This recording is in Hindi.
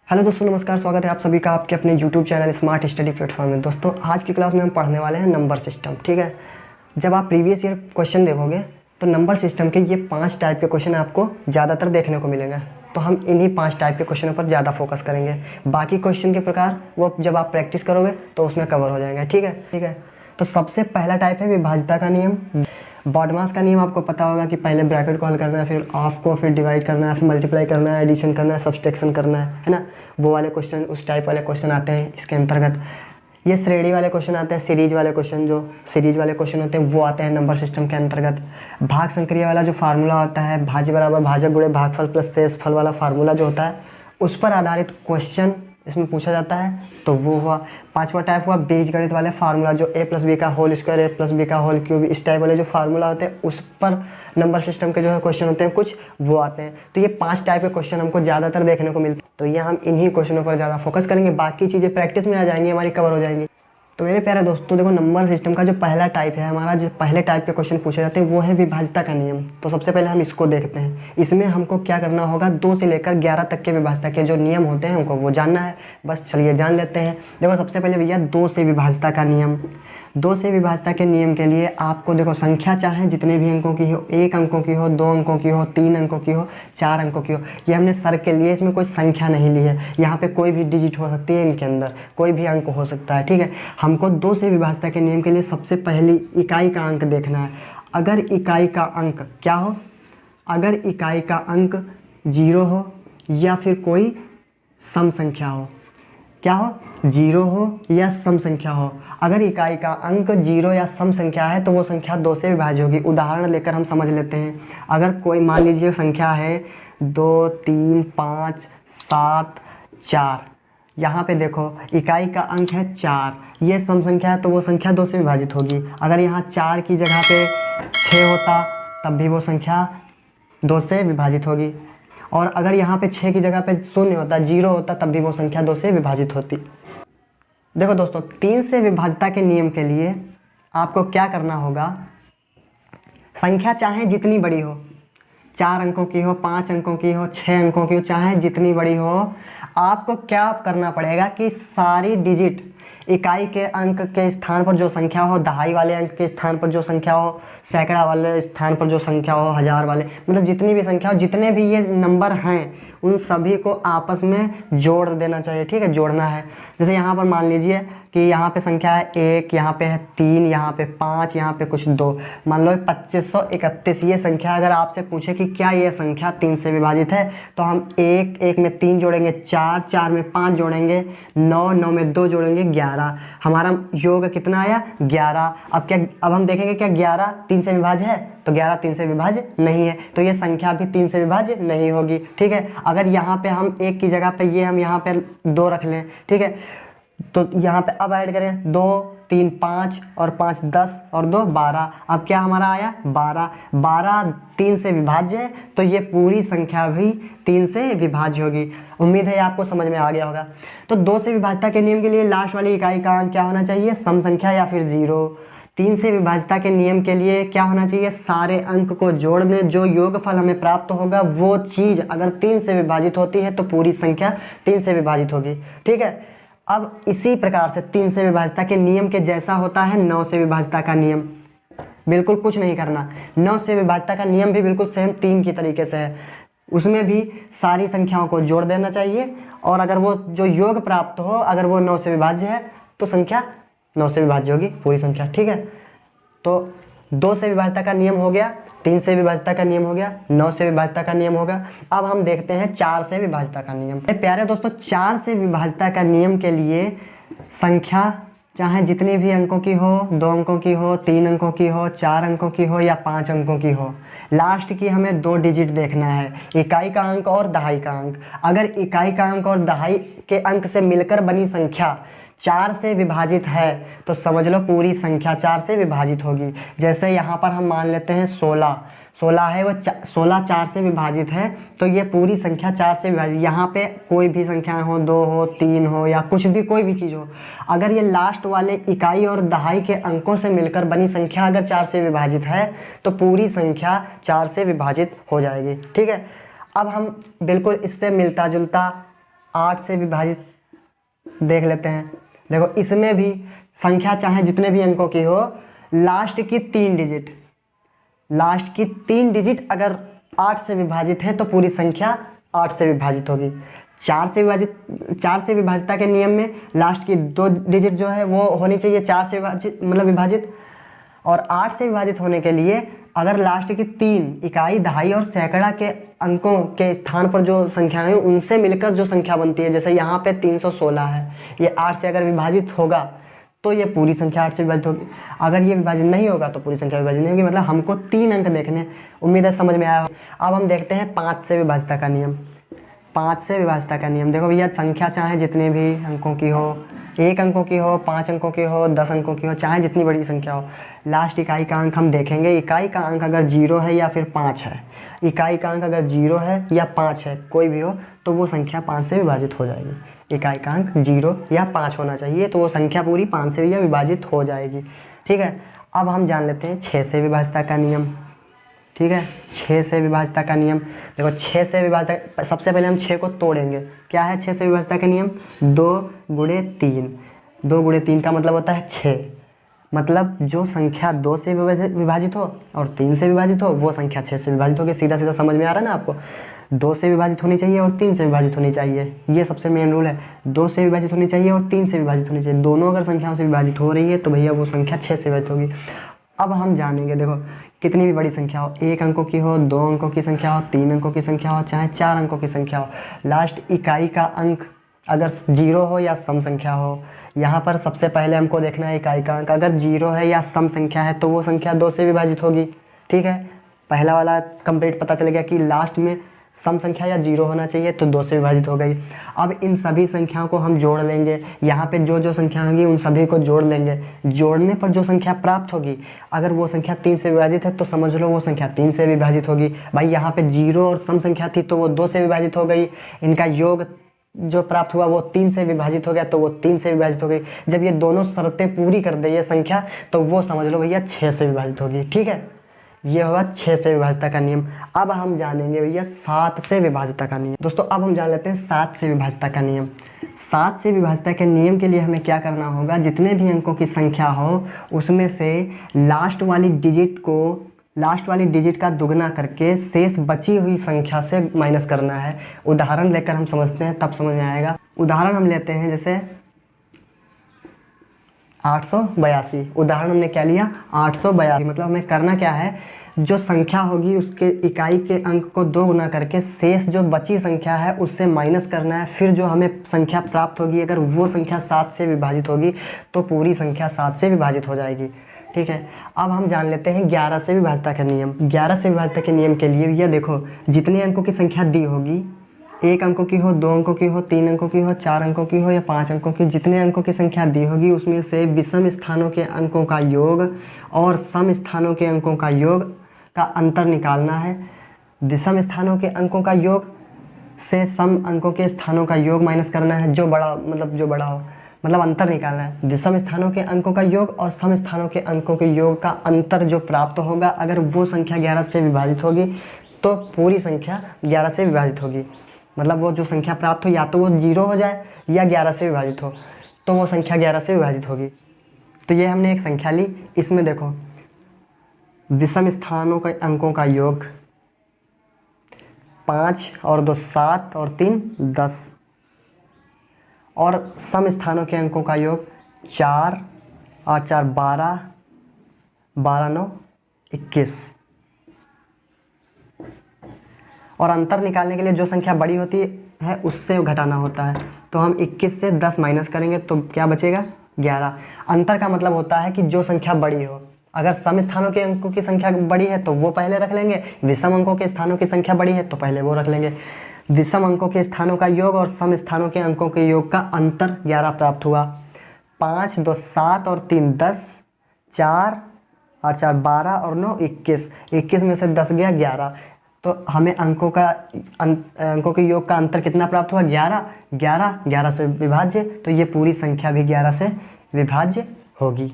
हेलो दोस्तों, नमस्कार। स्वागत है आप सभी का आपके अपने YouTube channel smart study platform में। दोस्तों, आज की क्लास में हम पढ़ने वाले हैं नंबर सिस्टम। ठीक है, जब आप प्रीवियस ईयर क्वेश्चन देखोगे तो नंबर सिस्टम के ये 5 टाइप के क्वेश्चन आपको ज़्यादातर देखने को मिलेंगे। तो हम इन्हीं 5 टाइप के क्वेश्चनों पर ज़्यादा फोकस करेंगे। बाकी क्वेश्चन के प्रकार वो जब आप प्रैक्टिस करोगे तो उसमें कवर हो जाएंगे। ठीक है। तो सबसे पहला टाइप है विभाज्यता का नियम। बॉडमास का नियम आपको पता होगा कि पहले ब्रैकेट कॉल करना है, फिर ऑफ को फिर डिवाइड करना है, फिर मल्टीप्लाई करना है, एडिशन करना है, सब्सट्रैक्शन करना है ना। वो वाले क्वेश्चन, उस टाइप वाले क्वेश्चन आते हैं इसके अंतर्गत। ये श्रेणी वाले क्वेश्चन आते हैं, सीरीज वाले क्वेश्चन, जो सीरीज वाले क्वेश्चन होते हैं वो आते हैं नंबर सिस्टम के अंतर्गत। भाग संक्रिया वाला जो फार्मूला होता है, भाज्य बराबर भाजक गुणे भागफल प्लस शेष फल वाला फार्मूला जो होता है, उस पर आधारित क्वेश्चन इसमें पूछा जाता है, तो वो हुआ। 5वां टाइप हुआ बीजगणित वाले फार्मूला, जो a + b का होल स्क्वायर, a + b का होल क्यूब, इस टाइप वाले जो फार्मूला होते हैं उस पर नंबर सिस्टम के जो है क्वेश्चन होते हैं कुछ वो आते हैं। तो ये 5 टाइप के क्वेश्चन हमको ज़्यादातर देखने को मिलते हैं, तो ये हम इन्हीं क्वेश्चनों पर ज़्यादा फोकस करेंगे। बाकी चीज़ें प्रैक्टिस में आ जाएंगी, हमारी कवर हो जाएंगी। तो मेरे प्यारे दोस्तों, देखो नंबर सिस्टम का जो पहला टाइप है हमारा, जो पहले टाइप के क्वेश्चन पूछे जाते हैं वो है विभाज्यता का नियम। तो सबसे पहले हम इसको देखते हैं। इसमें हमको क्या करना होगा, 2 से लेकर 11 तक के विभाज्यता के जो नियम होते हैं हमको वो जानना है। बस चलिए जान लेते हैं। देखो सबसे पहले भैया 2 से विभाज्यता का नियम। 2 से विभाज्यता के नियम के लिए आपको देखो संख्या चाहे जितने भी अंकों की हो, 1 अंकों की हो, 2 अंकों की हो, 3 अंकों की हो, 4 अंकों की हो, ये हमने सर के लिए इसमें कोई संख्या नहीं ली है। यहाँ पे कोई भी डिजिट हो सकती है, इनके अंदर कोई भी अंक हो सकता है। ठीक है, हमको 2 से विभाज्यता के नियम के लिए सबसे पहली इकाई का अंक देखना है। अगर इकाई का अंक क्या हो, अगर इकाई का अंक 0 हो या फिर कोई सम संख्या हो, क्या हो, 0 हो या सम संख्या हो। अगर इकाई का अंक 0 या सम संख्या है तो वो संख्या 2 से विभाज्य होगी। उदाहरण लेकर हम समझ लेते हैं। अगर कोई मान लीजिए संख्या है 2, 3, 5, 7, 4, यहाँ पे देखो इकाई का अंक है 4, ये सम संख्या है तो वो संख्या 2 से विभाजित होगी। अगर यहाँ 4 की जगह पे 6 होता तब भी वो संख्या 2 से विभाजित होगी। और अगर यहाँ पे 6 की जगह पे 0 होता, 0 होता, तब भी वो संख्या 2 से विभाजित होती। देखो दोस्तों, 3 से विभाज्यता के नियम के लिए आपको क्या करना होगा, संख्या चाहे जितनी बड़ी हो, 4 अंकों की हो, 5 अंकों की हो, 6 अंकों की हो, चाहे जितनी बड़ी हो, आपको क्या करना पड़ेगा कि सारी डिजिट इकाई के अंक के स्थान पर जो संख्या हो, दहाई वाले अंक के स्थान पर जो संख्या हो, सैकड़ा वाले स्थान पर जो संख्या हो, हजार वाले, मतलब जितनी भी संख्या हो, जितने भी ये नंबर हैं उन सभी को आपस में जोड़ देना चाहिए। ठीक है, जोड़ना है। जैसे यहाँ पर मान लीजिए कि यहाँ पे संख्या है 1, यहाँ पे है 3, यहाँ पे 5, यहाँ पे कुछ 2, मान लो 2531। ये संख्या अगर आपसे पूछे कि क्या ये संख्या 3 से विभाजित है, तो हम 1 में 3 जोड़ेंगे 4, 4 में 5 जोड़ेंगे 9, 9 में 2 जोड़ेंगे 11। हमारा योग कितना आया, 11। अब हम देखेंगे क्या 11 3 से विभाज्य है, तो 11 3 से विभाज्य नहीं है, तो ये संख्या भी 3 से विभाज्य नहीं होगी। ठीक है, अगर यहाँ पे हम 1 की जगह पे ये हम यहाँ पे 2 रख लें, ठीक है, तो यहाँ पे अब ऐड करें 2, 3, 5 और 5 10 और 2 12। अब क्या हमारा आया 12। 12 3 से विभाज्य है तो ये पूरी संख्या भी 3 से विभाज्य होगी। उम्मीद है आपको समझ में आ गया होगा। तो 2 से विभाज्यता के नियम के लिए लास्ट वाली इकाई का अंक क्या होना चाहिए, सम संख्या या फिर 0। 3 से विभाज्यता के नियम के लिए क्या होना चाहिए, सारे अंक को जोड़ दें, जो योगफल हमें प्राप्त होगा वो चीज़ अगर 3 से विभाजित होती है तो पूरी संख्या 3 से विभाजित होगी। ठीक है, अब इसी प्रकार से 3 से विभाज्यता के नियम के जैसा होता है 9 से विभाज्यता का नियम। बिल्कुल कुछ नहीं करना, 9 से विभाज्यता का नियम भी बिल्कुल सेम 3 की तरीके से है। उसमें भी सारी संख्याओं को जोड़ देना चाहिए और अगर वो जो योग प्राप्त हो, अगर वो 9 से विभाज्य है तो संख्या 9 से विभाज्य होगी पूरी संख्या। ठीक है, तो 2 से विभाज्यता का नियम हो गया, 3 से विभाज्यता का नियम हो गया, 9 से विभाज्यता का नियम होगा। अब हम देखते हैं 4 से विभाज्यता का नियम। प्यारे दोस्तों, 4 से विभाज्यता का नियम के लिए संख्या चाहे जितनी भी अंकों की हो, 2 अंकों की हो, 3 अंकों की हो, 4 अंकों की हो या 5 अंकों की हो, लास्ट की हमें 2 डिजिट देखना है, इकाई का अंक और दहाई का अंक। अगर इकाई का अंक और दहाई के अंक से मिलकर बनी संख्या 4 से विभाजित है तो समझ लो पूरी संख्या 4 से विभाजित होगी। जैसे यहाँ पर हम मान लेते हैं 16 है, वो 16 4 से विभाजित है तो ये पूरी संख्या 4 से विभाजित। यहाँ पे कोई भी संख्या हो, 2 हो, 3 हो या कुछ भी कोई भी चीज़ हो, अगर ये लास्ट वाले इकाई और दहाई के अंकों से मिलकर बनी संख्या अगर 4 से विभाजित है तो पूरी संख्या 4 से विभाजित हो जाएगी। ठीक है, अब हम बिल्कुल इससे मिलता जुलता 8 से विभाजित देख लेते हैं। देखो इसमें भी संख्या चाहे जितने भी अंकों की हो, लास्ट की 3 डिजिट अगर 8 से विभाजित है तो पूरी संख्या 8 से विभाजित होगी। 4 से विभाजितता के नियम में लास्ट की 2 डिजिट जो है वो होनी चाहिए 4 से विभाजित। और 8 से विभाजित होने के लिए अगर लास्ट की 3 इकाई, दहाई और सैकड़ा के अंकों के स्थान पर जो संख्याएं हैं उनसे मिलकर जो संख्या बनती है, जैसे यहाँ पे 316 है, ये 8 से अगर विभाजित होगा तो ये पूरी संख्या 8 से विभाजित होगी। अगर ये विभाजित नहीं होगा तो पूरी संख्या विभाजित नहीं होगी। मतलब हमको 3 अंक देखने, उम्मीद है समझ में आया हो। अब हम देखते हैं 5 से विभाजितता का नियम। 5 से विभाजितता का नियम देखो भैया, संख्या चाहे जितने भी अंकों की हो, 1 अंकों की हो, 5 अंकों की हो, 10 अंकों की हो, चाहे जितनी बड़ी संख्या हो, लास्ट इकाई का अंक हम देखेंगे। इकाई का अंक अगर 0 है या फिर 5 है, इकाई का अंक अगर 0 है या 5 है, कोई भी हो, तो वो संख्या 5 से विभाजित हो जाएगी। इकाई का अंक 0 या 5 होना चाहिए, तो वो संख्या पूरी 5 से या विभाजित हो जाएगी। ठीक है, अब हम जान लेते हैं 6 से विभाजितता का नियम। ठीक है, 6 से विभाजितता का नियम देखो, 6 से विभाजितता, सबसे पहले हम 6 को तोड़ेंगे। क्या है 6 से विभाजितता का नियम? 2 गुणे 3। 2 गुणे 3 का मतलब होता है 6। मतलब जो संख्या 2 से विभाजित हो और 3 से विभाजित हो, वो संख्या 6 से विभाजित होगी। सीधा सीधा समझ में आ रहा है ना आपको? 2 से विभाजित होनी चाहिए और 3 से विभाजित होनी चाहिए, ये सबसे मेन रूल है। 2 से विभाजित होनी चाहिए और 3 से विभाजित होनी चाहिए। दोनों अगर संख्याओं से विभाजित हो रही है तो भैया वो संख्या 6 से विभाजित होगी। अब हम जानेंगे, देखो कितनी भी बड़ी संख्या हो, 1 अंकों की हो, 2 अंकों की संख्या हो, 3 अंकों की संख्या हो, चाहे 4 अंकों की संख्या हो, लास्ट इकाई का अंक अगर 0 हो या सम संख्या हो, यहाँ पर सबसे पहले हमको देखना है इकाई का अंक अगर 0 है या सम संख्या है तो वो संख्या 2 से विभाजित होगी। ठीक है, पहला वाला कंप्लीट पता चल गया कि लास्ट में सम संख्या या 0 होना चाहिए, तो 2 से विभाजित हो गई। अब इन सभी संख्याओं को हम जोड़ लेंगे, यहाँ पे जो जो संख्या होंगी उन सभी को जोड़ लेंगे। जोड़ने पर जो संख्या प्राप्त होगी, अगर वो संख्या 3 से विभाजित है तो समझ लो वो संख्या 3 से विभाजित होगी। भाई यहाँ पे 0 और सम संख्या थी तो वो 2 से विभाजित हो गई, इनका योग जो प्राप्त हुआ वो 3 से विभाजित हो गया तो वो 3 से विभाजित हो गई। जब ये दोनों शर्तें पूरी कर दे ये संख्या, तो वो समझ लो भैया 6 से विभाजित होगी। ठीक है, ये होगा 6 से विभाजितता का नियम। अब हम जानेंगे भैया 7 से विभाजितता का नियम। दोस्तों अब हम जान लेते हैं 7 से विभाजितता का नियम। 7 से विभाजितता के नियम के लिए हमें क्या करना होगा, जितने भी अंकों की संख्या हो उसमें से लास्ट वाली डिजिट का दुगना करके शेष बची हुई संख्या से माइनस करना है। उदाहरण लेकर हम समझते हैं, तब समझ में आएगा। उदाहरण हम लेते हैं जैसे 882। उदाहरण हमने क्या लिया? 882। मतलब हमें करना क्या है, जो संख्या होगी उसके इकाई के अंक को 2 गुना करके शेष जो बची संख्या है उससे माइनस करना है। फिर जो हमें संख्या प्राप्त होगी, अगर वो संख्या 7 से विभाजित होगी तो पूरी संख्या 7 से विभाजित हो जाएगी। ठीक है, अब हम जान लेते हैं 11 से विभाजितता का नियम। 11 से विभाजितता के नियम के लिए ये देखो, जितने अंकों की संख्या दी होगी, 1 अंकों की हो, 2 अंकों की हो, 3 अंकों की हो, 4 अंकों की हो या 5 अंकों की, जितने अंकों की संख्या दी होगी उसमें से विषम स्थानों के अंकों का योग और सम स्थानों के अंकों का योग का अंतर निकालना है। विषम स्थानों के अंकों का योग से सम अंकों के स्थानों का योग माइनस करना है, जो बड़ा हो, मतलब अंतर निकालना है। विषम स्थानों के अंकों का योग और सम स्थानों के अंकों के योग का अंतर जो प्राप्त होगा, अगर वो संख्या 11 से विभाजित होगी तो पूरी संख्या 11 से विभाजित होगी। मतलब वो जो संख्या प्राप्त हो या तो वो 0 हो जाए या 11 से विभाजित हो, तो वो संख्या 11 से विभाजित होगी। तो ये हमने एक संख्या ली, इसमें देखो विषम स्थानों के अंकों का योग 5 और 2 7 और 3 10, और सम स्थानों के अंकों का योग 4 और 4 12, 12 9 21। और अंतर निकालने के लिए जो संख्या बड़ी होती है उससे घटाना होता है। तो हम 21 से 10 माइनस करेंगे तो क्या बचेगा? 11। अंतर का मतलब होता है कि जो संख्या बड़ी हो, अगर सम स्थानों के अंकों की संख्या बड़ी है तो वो पहले रख लेंगे, विषम अंकों के स्थानों की संख्या बड़ी है तो पहले वो रख लेंगे। विषम अंकों के स्थानों का योग और सम स्थानों के अंकों के योग का अंतर 11 प्राप्त हुआ। 5 2 7 और 3 10, 4 और 4 12 और 9 21। 21 में से 10 गया 11, तो हमें अंकों के योग का अंतर कितना प्राप्त हुआ? 11। 11 से विभाज्य, तो ये पूरी संख्या भी 11 से विभाज्य होगी।